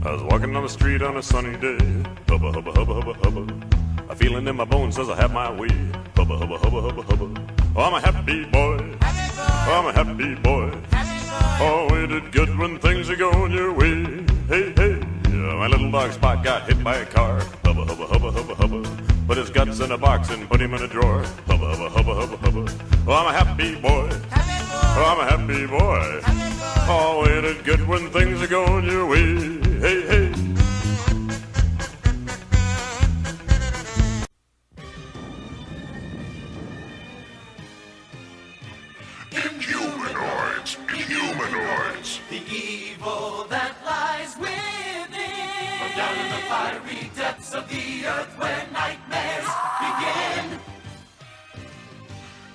I was walking down the street on a sunny day. Hubba, hubba, hubba, hubba, hubba. A feeling in my bones says I have my way. Hubba, hubba, hubba, hubba, hubba. Oh, I'm a happy boy. Oh, I'm a happy boy. Oh, it is good when things are going your way. Hey, hey. Yeah, my little dog Spot got hit by a car. Hubba, hubba, hubba, hubba, hubba. Put his guts in a box and put him in a drawer. Hubba, hubba, hubba, hubba, hubba. Oh, I'm a happy boy. Oh, I'm a happy boy. Oh, it is good when things are going your way. Hey, hey. Inhumanoids! Inhumanoids! The evil that lies within. From down in the fiery depths of the earth where nightmares begin.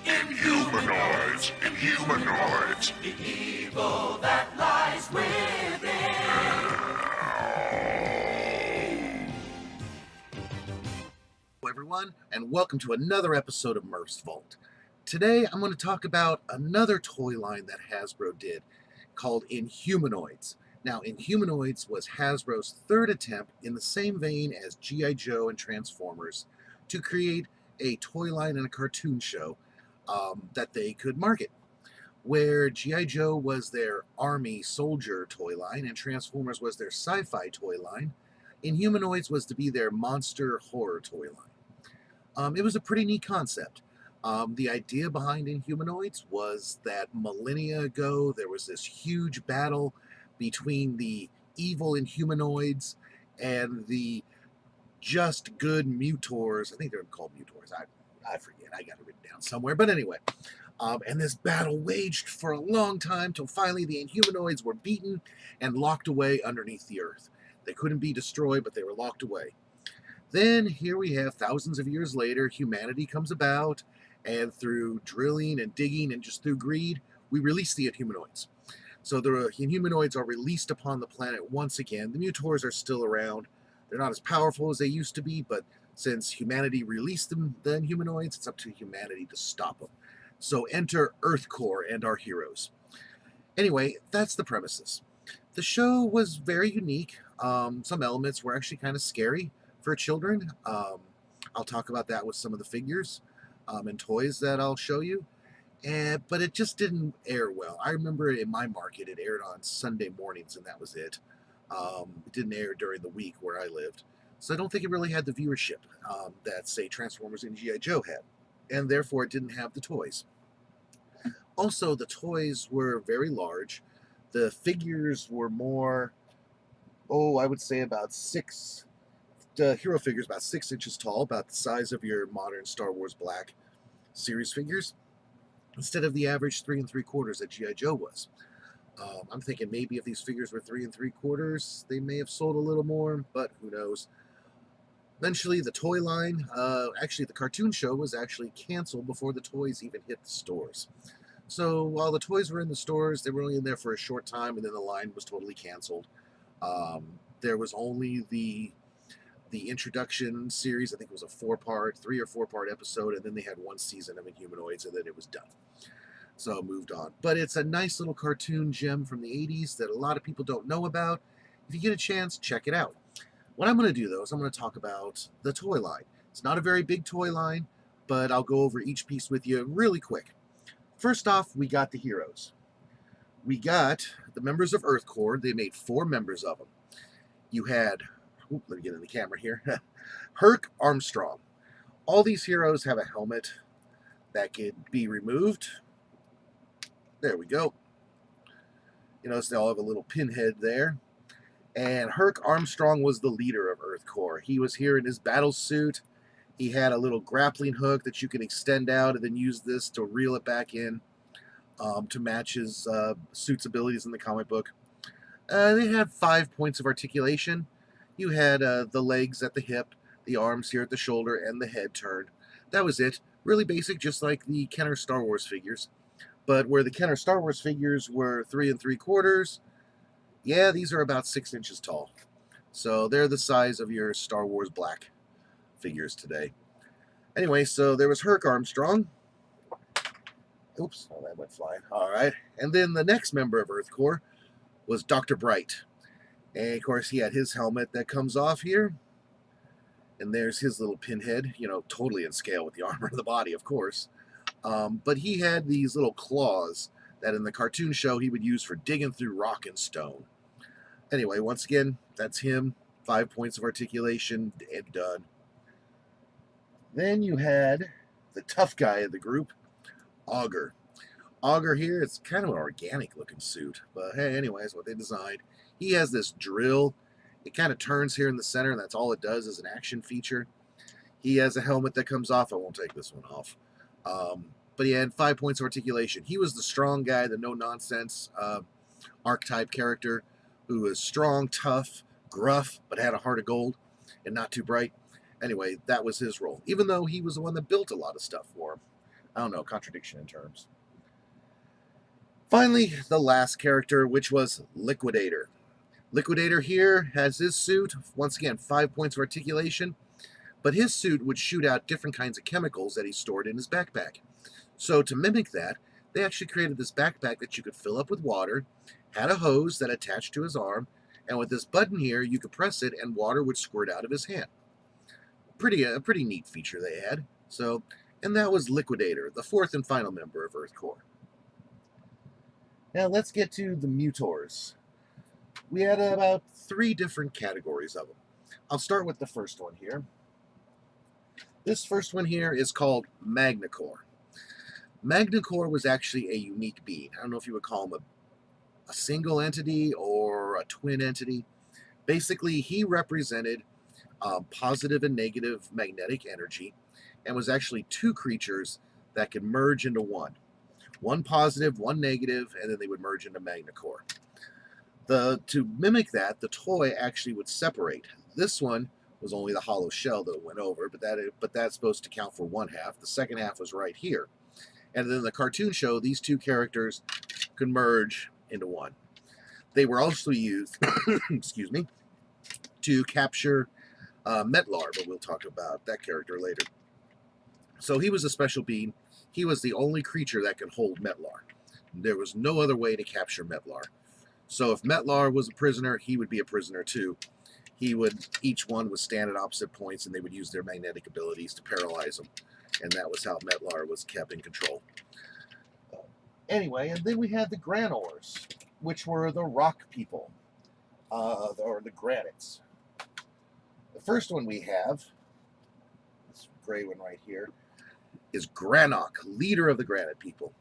Inhumanoids! Inhumanoids! The evil that lies within. Hello everyone, and welcome to another episode of Murph's Vault. Today I'm going to talk about another toy line that Hasbro did called Inhumanoids. Now, Inhumanoids was Hasbro's third attempt in the same vein as G.I. Joe and Transformers to create a toy line and a cartoon show that they could market. Where G.I. Joe was their army soldier toy line and Transformers was their sci-fi toy line, Inhumanoids was to be their monster horror toy line. It was a pretty neat concept. The idea behind Inhumanoids was that millennia ago there was this huge battle between the evil Inhumanoids and the just good Mutors. I think they're called Mutors. I forget. I got it written down somewhere. But anyway, and this battle waged for a long time till finally the Inhumanoids were beaten and locked away underneath the earth. They couldn't be destroyed, but they were locked away. Then here we have, thousands of years later, humanity comes about, and through drilling and digging and just through greed, we release the Inhumanoids. So the Inhumanoids are released upon the planet once again. The Mutors are still around. They're not as powerful as they used to be, but since humanity released them, the Inhumanoids, it's up to humanity to stop them. So enter EarthCore and our heroes. Anyway, that's the premises. The show was very unique. Some elements were actually kind of scary for children. I'll talk about that with some of the figures and toys that I'll show you. But it just didn't air well. I remember in my market it aired on Sunday mornings and that was it. It didn't air during the week where I lived. So I don't think it really had the viewership that, say, Transformers and G.I. Joe had. And therefore it didn't have the toys. Also, the toys were very large. The figures were more, I would say about the hero figures about 6 inches tall, about the size of your modern Star Wars Black series figures, instead of the average 3 3/4 that G.I. Joe was. I'm thinking maybe if these figures were 3 3/4, they may have sold a little more, but who knows. Eventually, the toy line, actually the cartoon show was actually canceled before the toys even hit the stores. So while the toys were in the stores, they were only in there for a short time, and then the line was totally canceled. There was only the introduction series. I think it was a 3 or 4 part episode, and then they had 1 season of Inhumanoids, and then it was done. So moved on. But it's a nice little cartoon gem from the 80s that a lot of people don't know about. If you get a chance, check it out. What I'm going to do, though, is I'm going to talk about the toy line. It's not a very big toy line, but I'll go over each piece with you really quick. First off, we got the heroes. We got the members of EarthCore. They made 4 members of them. You had, let me get in the camera here, Herc Armstrong. All these heroes have a helmet that could be removed. There we go. You notice they all have a little pinhead there. And Herc Armstrong was the leader of EarthCore. He was here in his battle suit. He had a little grappling hook that you can extend out and then use this to reel it back in to match his suit's abilities in the comic book. They had 5 points of articulation. You had the legs at the hip, the arms here at the shoulder, and the head turned. That was it. Really basic, just like the Kenner Star Wars figures. But where the Kenner Star Wars figures were 3 3/4, yeah, these are about 6 inches tall. So they're the size of your Star Wars Black figures today. Anyway, so there was Herc Armstrong. Oops, oh, that went flying. All right. And then the next member of EarthCore was Dr. Bright. And of course, he had his helmet that comes off here. And there's his little pinhead, totally in scale with the armor of the body, of course. But he had these little claws that in the cartoon show he would use for digging through rock and stone. Anyway, once again, that's him. 5 points of articulation and done. Then you had the tough guy of the group, Augur. Augur here, it's kind of an organic looking suit, but hey, anyways, what they designed. He has this drill. It kind of turns here in the center, and that's all it does as an action feature. He has a helmet that comes off. I won't take this one off. But he had 5 points of articulation. He was the strong guy, the no-nonsense archetype character who was strong, tough, gruff, but had a heart of gold and not too bright. Anyway, that was his role, even though he was the one that built a lot of stuff for him. I don't know, contradiction in terms. Finally, the last character, which was Liquidator. Liquidator here has his suit, once again, 5 points of articulation, but his suit would shoot out different kinds of chemicals that he stored in his backpack. So to mimic that, they actually created this backpack that you could fill up with water, had a hose that attached to his arm, and with this button here, you could press it and water would squirt out of his hand. A pretty neat feature they had. So, and that was Liquidator, the fourth and final member of Earth Corps. Now let's get to the Mutors. We had about 3 different categories of them. I'll start with the first one here. This first one here is called Magnacore. Magnacore was actually a unique being. I don't know if you would call him a single entity or a twin entity. Basically, he represented positive and negative magnetic energy and was actually 2 creatures that could merge into one. One positive, one negative, and then they would merge into Magnacore. To mimic that, the toy actually would separate. This one was only the hollow shell that went over, but that's supposed to count for one half. The second half was right here. And then in the cartoon show, these 2 characters could merge into one. They were also used, excuse me, to capture Metlar, but we'll talk about that character later. So he was a special being. He was the only creature that could hold Metlar. There was no other way to capture Metlar. So if Metlar was a prisoner, he would be a prisoner too. Each one would stand at opposite points, and they would use their magnetic abilities to paralyze him. And that was how Metlar was kept in control. Anyway, and then we had the Granors, which were the rock people, or the granites. The first one we have, this gray one right here, is Granok, leader of the granite people.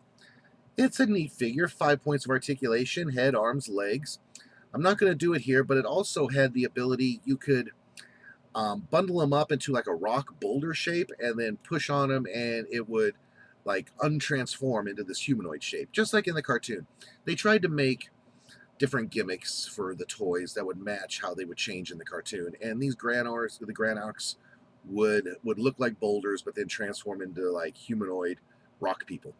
It's a neat figure, 5 points of articulation, head, arms, legs. I'm not going to do it here, but it also had the ability you could bundle him up into like a rock boulder shape and then push on him, and it would like untransform into this humanoid shape, just like in the cartoon. They tried to make different gimmicks for the toys that would match how they would change in the cartoon, and these Granoks, the Granoks, would look like boulders, but then transform into like humanoid rock people.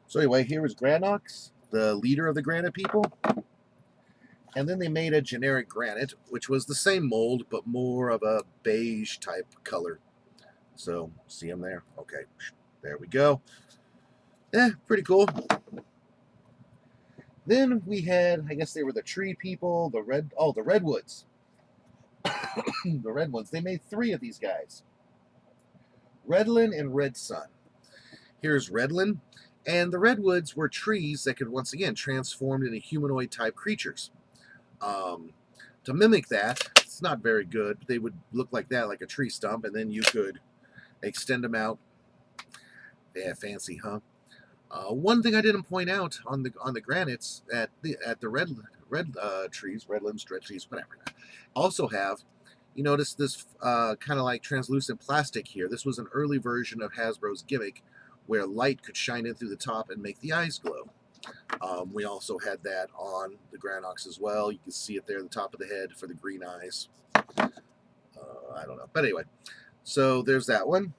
So anyway, here is Granoks, the leader of the granite people. And then they made a generic granite, which was the same mold, but more of a beige type color. So, see them there? Okay, there we go. Pretty cool. Then we had, I guess they were the tree people, the redwoods. The red ones. They made 3 of these guys. Redland and Red Sun. Here's Redland. And the redwoods were trees that could once again transform into humanoid type creatures. To mimic that, it's not very good. They would look like that, like a tree stump, and then you could extend them out. Yeah, fancy, huh? One thing I didn't point out on the granites at the redlands, red trees, whatever, also have, you notice this kind of like translucent plastic here. This was an early version of Hasbro's gimmick where light could shine in through the top and make the eyes glow. We also had that on the Granoks as well. You can see it there at the top of the head for the green eyes. I don't know. But anyway, so there's that one.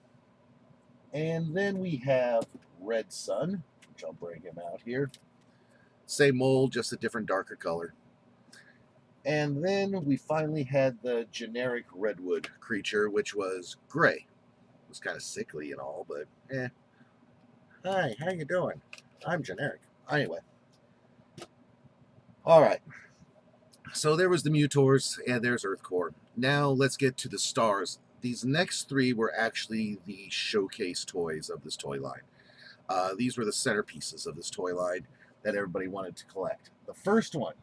And then we have Red Sun, which I'll bring him out here. Same mold, just a different darker color. And then we finally had the generic redwood creature, which was gray. It was kind of sickly and all, but eh. Hi, how you doing? I'm generic. Anyway. All right. So there was the Mutors, and there's Earthcore. Now let's get to the stars. These next three were actually the showcase toys of this toy line. These were the centerpieces of this toy line that everybody wanted to collect. The first one,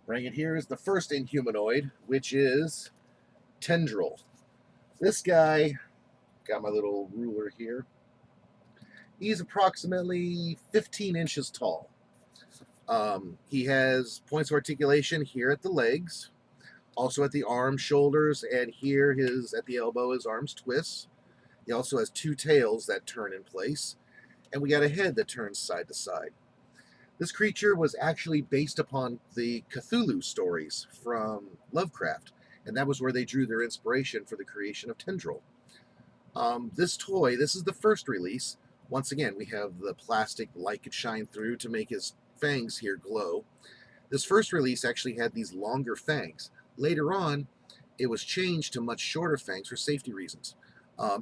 bring it here, is the first Inhumanoid, which is Tendril. This guy, got my little ruler here, he's approximately 15 inches tall. He has points of articulation here at the legs, also at the arms, shoulders, and here at the elbow his arms twist. He also has two tails that turn in place, and we got a head that turns side to side. This creature was actually based upon the Cthulhu stories from Lovecraft, and that was where they drew their inspiration for the creation of Tendril. This toy, this is the first release. Once again, we have the plastic light could shine through to make his fangs here glow. This first release actually had these longer fangs. Later on, it was changed to much shorter fangs for safety reasons.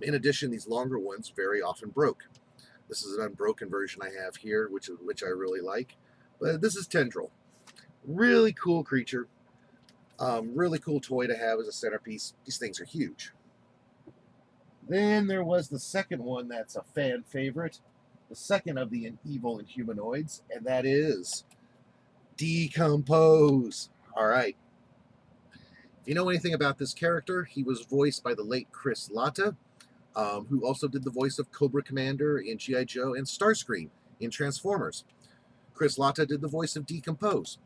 In addition, these longer ones very often broke. This is an unbroken version I have here, which I really like. But this is Tendril. Really cool creature. Really cool toy to have as a centerpiece. These things are huge. Then there was the second one that's a fan favorite. The second of the evil Inhumanoids, and that is Decompose. All right. If you know anything about this character, he was voiced by the late Chris Latta, who also did the voice of Cobra Commander in G.I. Joe and Starscream in Transformers. Chris Latta did the voice of Decompose.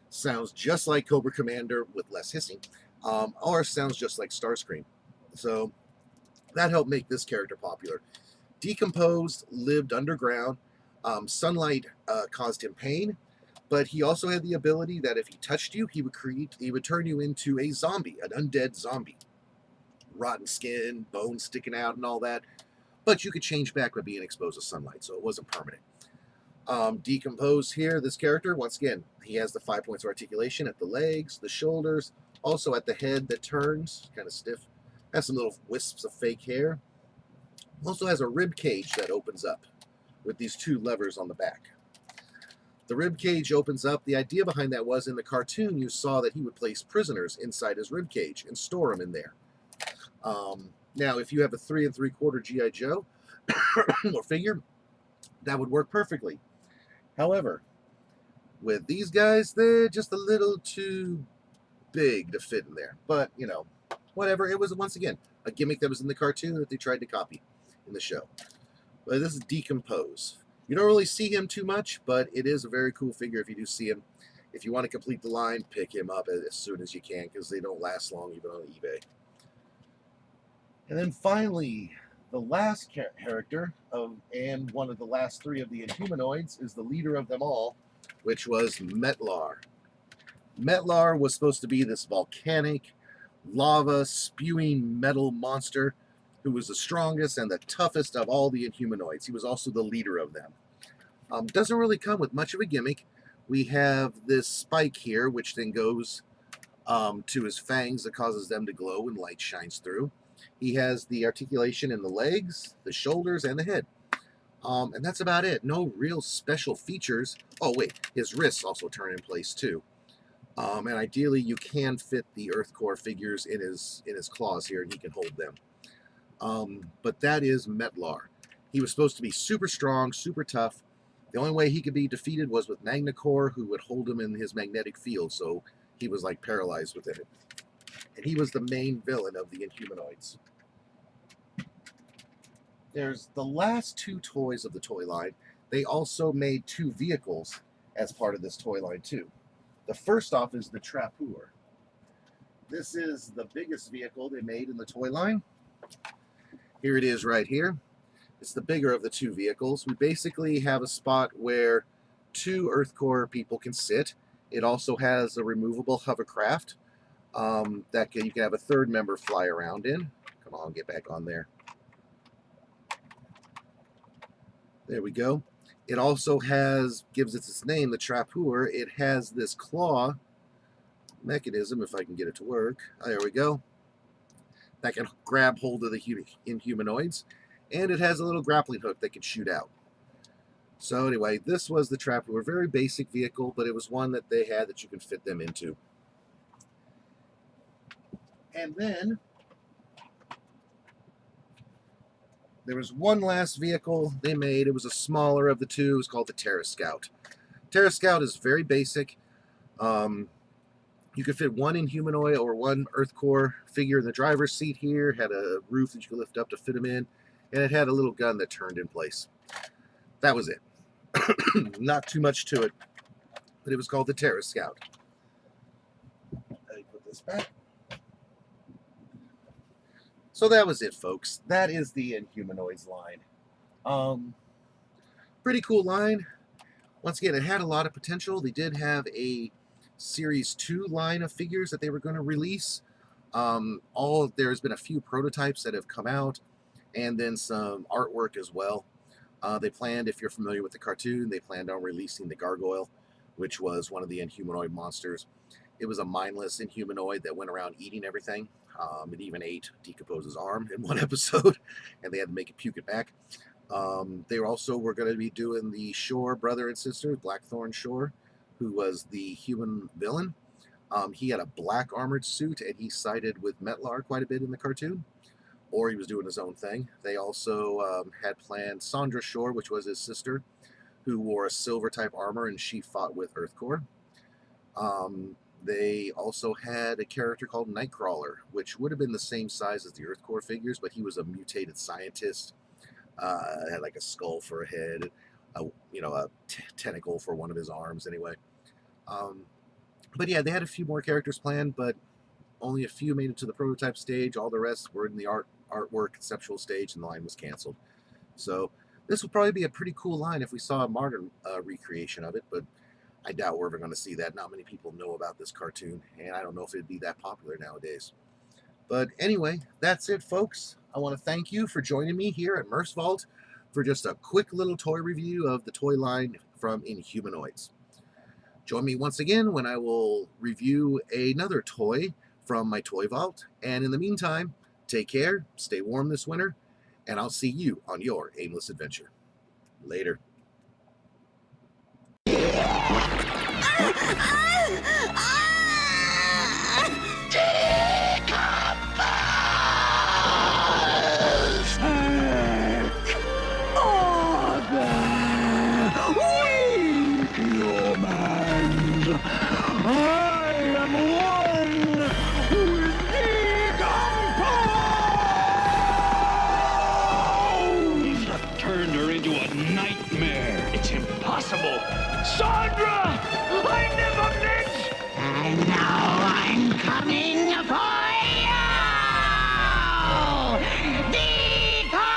Sounds just like Cobra Commander with less hissing, or sounds just like Starscream. So that helped make this character popular. Decomposed lived underground. Sunlight caused him pain, but he also had the ability that if he touched you, he would turn you into a zombie, an undead zombie. Rotten skin, bones sticking out and all that. But you could change back by being exposed to sunlight, so it wasn't permanent. Decomposed here, this character, once again, he has the 5 points of articulation at the legs, the shoulders, also at the head that turns, kind of stiff. Has some little wisps of fake hair. Also has a rib cage that opens up with these two levers on the back. The rib cage opens up. The idea behind that was in the cartoon you saw that he would place prisoners inside his rib cage and store them in there. Now, if you have a 3 3/4 G.I. Joe or figure, that would work perfectly. However, with these guys, they're just a little too big to fit in there. But, you know, whatever. It was, once again, a gimmick that was in the cartoon that they tried to copy in the show. But this is Decompose. You don't really see him too much, but it is a very cool figure if you do see him. If you want to complete the line, pick him up as soon as you can, because they don't last long even on eBay. And then finally, the last character and one of the last three of the Inhumanoids is the leader of them all, which was Metlar. Metlar was supposed to be this volcanic, lava spewing metal monster who was the strongest and the toughest of all the Inhumanoids. He was also the leader of them. Doesn't really come with much of a gimmick. We have this spike here, which then goes to his fangs that causes them to glow when light shines through. He has the articulation in the legs, the shoulders, and the head. And that's about it. No real special features. Oh, wait, his wrists also turn in place, too. And ideally, you can fit the Earthcore figures in his claws here, and he can hold them. But that is Metlar. He was supposed to be super strong, super tough. The only way he could be defeated was with Magnacore, who would hold him in his magnetic field, so he was like paralyzed within it. And he was the main villain of the Inhumanoids. There's the last two toys of the toy line. They also made two vehicles as part of this toy line, too. The first off is the Trapeur. This is the biggest vehicle they made in the toy line. Here it is right here. It's the bigger of the two vehicles. We basically have a spot where two Earthcore people can sit. It also has a removable hovercraft that you can have a third member fly around in. Come on, get back on there. There we go. It also gives it its name, the Trapeur. It has this claw mechanism, if I can get it to work. Oh, there we go. That can grab hold of the Inhumanoids. And it has a little grappling hook that can shoot out. So anyway, this was the Trapper. A very basic vehicle, but it was one that they had that you could fit them into. And then there was one last vehicle they made. It was a smaller of the two. It was called the Terra Scout. Terra Scout is very basic. You could fit one Inhumanoid or one Earth Core figure in the driver's seat here. Had a roof that you could lift up to fit them in. And it had a little gun that turned in place. That was it. Not too much to it. But it was called the Terra Scout. Let me put this back. So that was it, folks. That is the Inhumanoids line. Pretty cool line. Once again, it had a lot of potential. They did have a Series 2 line of figures that they were going to release. There's been a few prototypes that have come out, and then some artwork as well. They planned, if you're familiar with the cartoon, they planned on releasing the Gargoyle, which was one of the Inhumanoid monsters. It was a mindless Inhumanoid that went around eating everything. It even ate Decompose's arm in one episode, and they had to make it puke it back. They also were going to be doing the Shore brother and sister, Blackthorn Shore, who was the human villain. He had a black armored suit, and he sided with Metlar quite a bit in the cartoon, or he was doing his own thing. They also had planned Sandra Shore, which was his sister, who wore a silver type armor, and she fought with Earthcore. They also had a character called Nightcrawler, which would have been the same size as the Earthcore figures, but he was a mutated scientist. Had like a skull for a head, a tentacle for one of his arms. Anyway, but yeah, they had a few more characters planned, but only a few made it to the prototype stage. All the rest were in the artwork conceptual stage, and the line was canceled. So this would probably be a pretty cool line if we saw a modern recreation of it, but I doubt we're ever going to see that. Not many people know about this cartoon, and I don't know if it'd be that popular nowadays. But anyway, that's it, folks. I want to thank you for joining me here at Merce Vault for just a quick little toy review of the toy line from Inhumanoids. Join me once again when I will review another toy from my toy vault. And in the meantime, take care, stay warm this winter, and I'll see you on your aimless adventure. Later. I am one with Decompose! Turned her into a nightmare. It's impossible. Sandra! I never meant! And now I'm coming for you! Decompose!